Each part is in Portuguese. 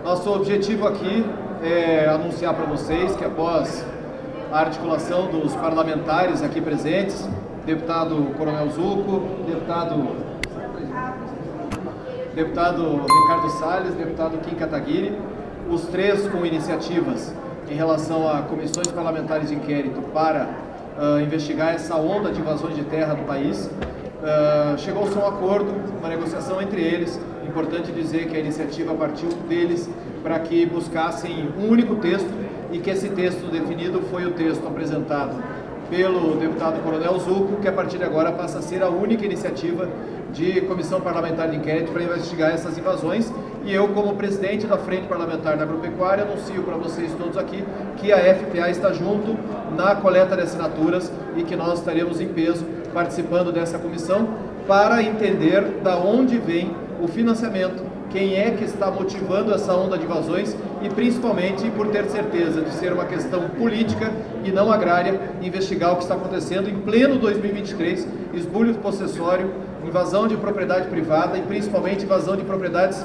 Nosso objetivo aqui é anunciar para vocês que após a articulação dos parlamentares aqui presentes, deputado Coronel Zucco, deputado Ricardo Salles, deputado Kim Kataguiri, os três com iniciativas em relação a comissões parlamentares de inquérito para investigar essa onda de invasões de terra do país. Chegou-se a um acordo, uma negociação entre eles. Importante dizer que a iniciativa partiu deles para que buscassem um único texto e que esse texto definido foi o texto apresentado pelo deputado Coronel Zucco, que a partir de agora passa a ser a única iniciativa de comissão parlamentar de inquérito para investigar essas invasões. E eu, como presidente da Frente Parlamentar da Agropecuária, anuncio para vocês todos aqui que a FPA está junto na coleta de assinaturas e que nós estaremos em peso participando dessa comissão para entender da onde vem o financiamento, quem é que está motivando essa onda de invasões e principalmente por ter certeza de ser uma questão política e não agrária, investigar o que está acontecendo em pleno 2023, esbulho possessório, invasão de propriedade privada e principalmente invasão de propriedades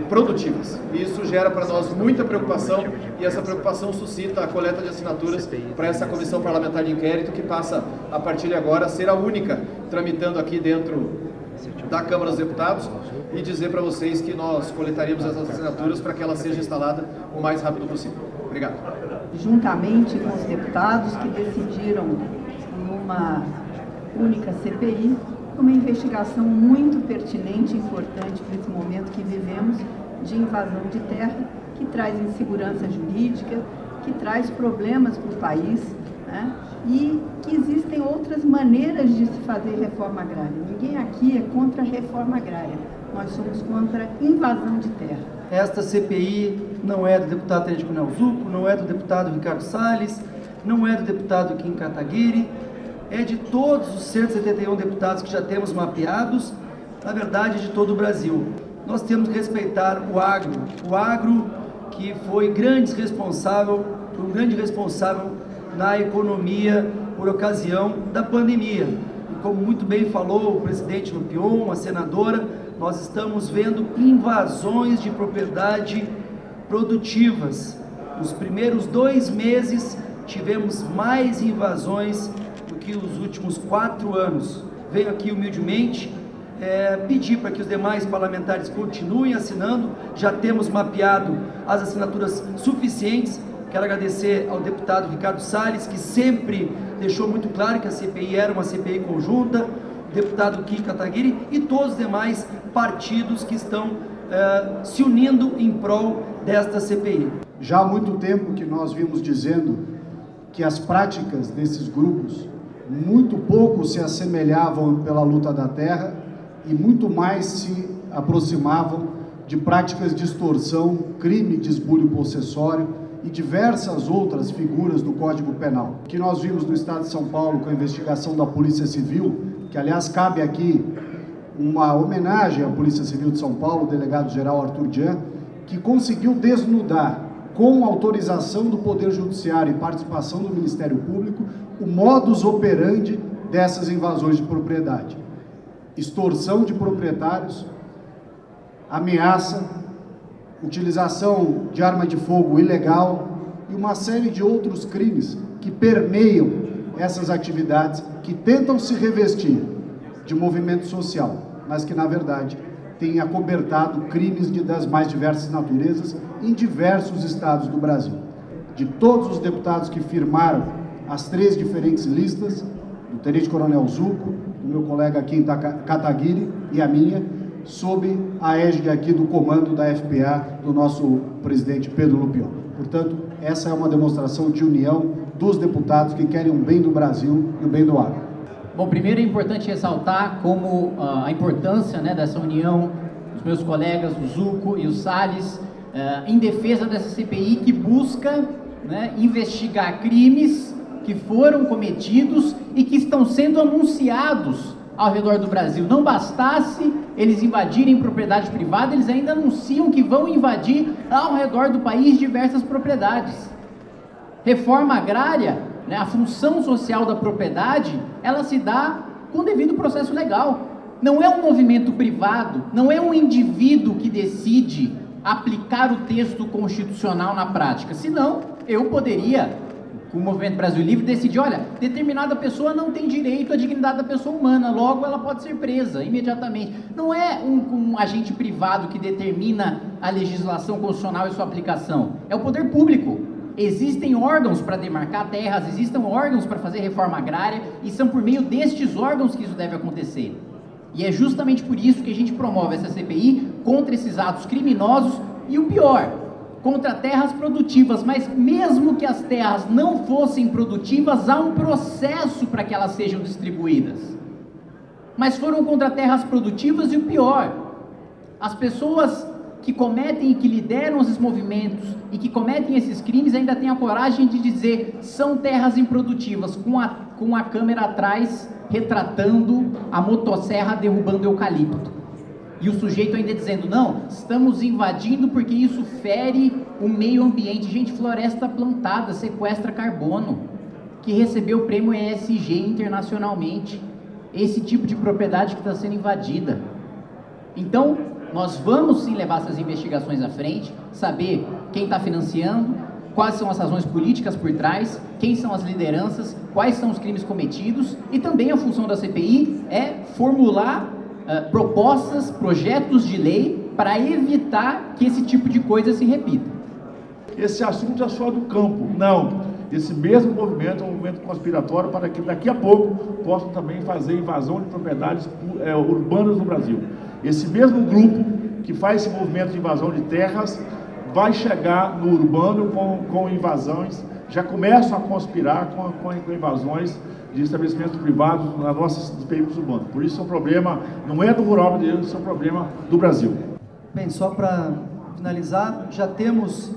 produtivas. Isso gera para nós muita preocupação e essa preocupação suscita a coleta de assinaturas para essa comissão parlamentar de inquérito que passa a partir de agora a ser a única tramitando aqui dentro da Câmara dos Deputados e dizer para vocês que nós coletaríamos essas assinaturas para que ela seja instalada o mais rápido possível. Obrigado. Juntamente com os deputados que decidiram numa única CPI, uma investigação muito pertinente e importante para esse momento que vivemos de invasão de terra, que traz insegurança jurídica, que traz problemas para o país, né? E que existem outras maneiras de se fazer reforma agrária. Ninguém aqui é contra a reforma agrária, nós somos contra a invasão de terra. Esta CPI não é do deputado Coronel Zucco, não é do deputado Ricardo Salles, não é do deputado Kim Kataguiri, é de todos os 171 deputados que já temos mapeados, na verdade de todo o Brasil. Nós temos que respeitar o agro que foi um grande responsável na economia por ocasião da pandemia. E como muito bem falou o presidente Lupion, a senadora, nós estamos vendo invasões de propriedade produtivas. Nos primeiros 2 meses tivemos mais invasões do que os últimos 4 anos. Venho aqui humildemente pedir para que os demais parlamentares continuem assinando. Já temos mapeado as assinaturas suficientes. Quero agradecer ao deputado Ricardo Salles, que sempre deixou muito claro que a CPI era uma CPI conjunta, o deputado Kim Kataguiri e todos os demais partidos que estão se unindo em prol desta CPI. Já há muito tempo que nós vimos dizendo que as práticas desses grupos muito pouco se assemelhavam pela luta da terra e muito mais se aproximavam de práticas de extorsão, crime de esbulho possessório e diversas outras figuras do Código Penal. O que nós vimos no Estado de São Paulo com a investigação da Polícia Civil, que aliás cabe aqui uma homenagem à Polícia Civil de São Paulo, o delegado-geral Arthur Jean, que conseguiu desnudar, com autorização do Poder Judiciário e participação do Ministério Público, o modus operandi dessas invasões de propriedade. Extorsão de proprietários, ameaça, utilização de arma de fogo ilegal e uma série de outros crimes que permeiam essas atividades que tentam se revestir de movimento social, mas que na verdade têm acobertado crimes das mais diversas naturezas em diversos estados do Brasil. De todos os deputados que firmaram as 3 diferentes listas, do Tenente Coronel Zucco, do meu colega Kim Kataguiri e a minha, sob a égide aqui do comando da FPA do nosso presidente Pedro Lupion. Portanto, essa é uma demonstração de união dos deputados que querem o bem do Brasil e o bem do agro. Bom, primeiro é importante ressaltar como a importância dessa união dos meus colegas, o Zucco e o Salles, em defesa dessa CPI que busca investigar crimes que foram cometidos e que estão sendo anunciados ao redor do Brasil. Não bastasse eles invadirem propriedade privada, eles ainda anunciam que vão invadir ao redor do país diversas propriedades. Reforma agrária, a função social da propriedade, ela se dá com o devido processo legal. Não é um movimento privado, não é um indivíduo que decide aplicar o texto constitucional na prática. Senão, eu poderia, com o Movimento Brasil Livre, decidir, olha, determinada pessoa não tem direito à dignidade da pessoa humana, logo ela pode ser presa imediatamente. Não é um agente privado que determina a legislação constitucional e sua aplicação, é o poder público. Existem órgãos para demarcar terras, existem órgãos para fazer reforma agrária, e são por meio destes órgãos que isso deve acontecer. E é justamente por isso que a gente promove essa CPI contra esses atos criminosos e o pior, contra terras produtivas. Mas mesmo que as terras não fossem produtivas, há um processo para que elas sejam distribuídas. Mas foram contra terras produtivas e o pior, as pessoas que cometem e que lideram esses movimentos e que cometem esses crimes ainda têm a coragem de dizer são terras improdutivas, com a câmera atrás retratando a motosserra derrubando eucalipto. E o sujeito ainda dizendo, não, estamos invadindo porque isso fere o meio ambiente. Gente, floresta plantada sequestra carbono, que recebeu o prêmio ESG internacionalmente. Esse tipo de propriedade que está sendo invadida. Então, nós vamos sim levar essas investigações à frente, saber quem está financiando, quais são as razões políticas por trás, quem são as lideranças, quais são os crimes cometidos, e também a função da CPI é formular propostas, projetos de lei para evitar que esse tipo de coisa se repita. Esse assunto é só do campo, não. Esse mesmo movimento é um movimento conspiratório para que daqui a pouco possam também fazer invasão de propriedades urbanas no Brasil. Esse mesmo grupo que faz esse movimento de invasão de terras vai chegar no urbano com invasões, já começam a conspirar com invasões de estabelecimentos privados nas nossas perímetros urbanos. Por isso, é um problema, não é do rural brasileiro, isso é um problema do Brasil. Bem, só para finalizar, já temos,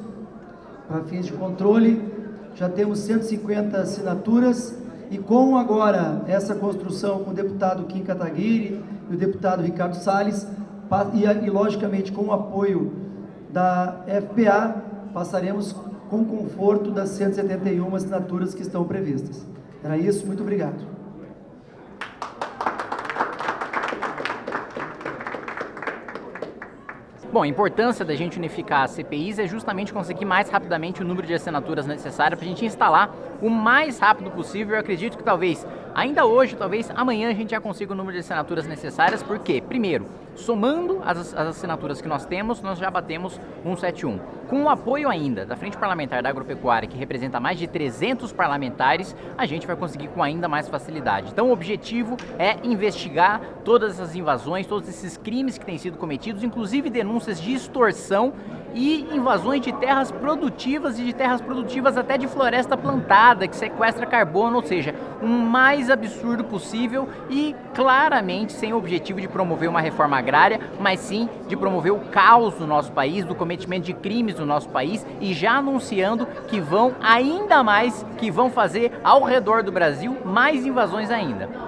para fins de controle, já temos 150 assinaturas, e com agora essa construção com o deputado Kim Kataguiri e o deputado Ricardo Salles, e logicamente com o apoio da FPA, passaremos com conforto das 171 assinaturas que estão previstas. Era isso, muito obrigado. Bom, a importância da gente unificar as CPIs é justamente conseguir mais rapidamente o número de assinaturas necessárias para a gente instalar o mais rápido possível. Eu acredito que talvez ainda hoje, talvez amanhã a gente já consiga o número de assinaturas necessárias, porque, primeiro, somando as assinaturas que nós temos, nós já batemos 171. Com o apoio ainda da Frente Parlamentar da Agropecuária, que representa mais de 300 parlamentares, a gente vai conseguir com ainda mais facilidade. Então o objetivo é investigar todas essas invasões, todos esses crimes que têm sido cometidos, inclusive denúncias de extorsão e invasões de terras produtivas e de terras produtivas até de floresta plantada, que sequestra carbono, ou seja, o mais absurdo possível e claramente sem o objetivo de promover uma reforma agrária, mas sim de promover o caos no nosso país, do cometimento de crimes no nosso país, e já anunciando que vão ainda mais, que vão fazer ao redor do Brasil mais invasões ainda.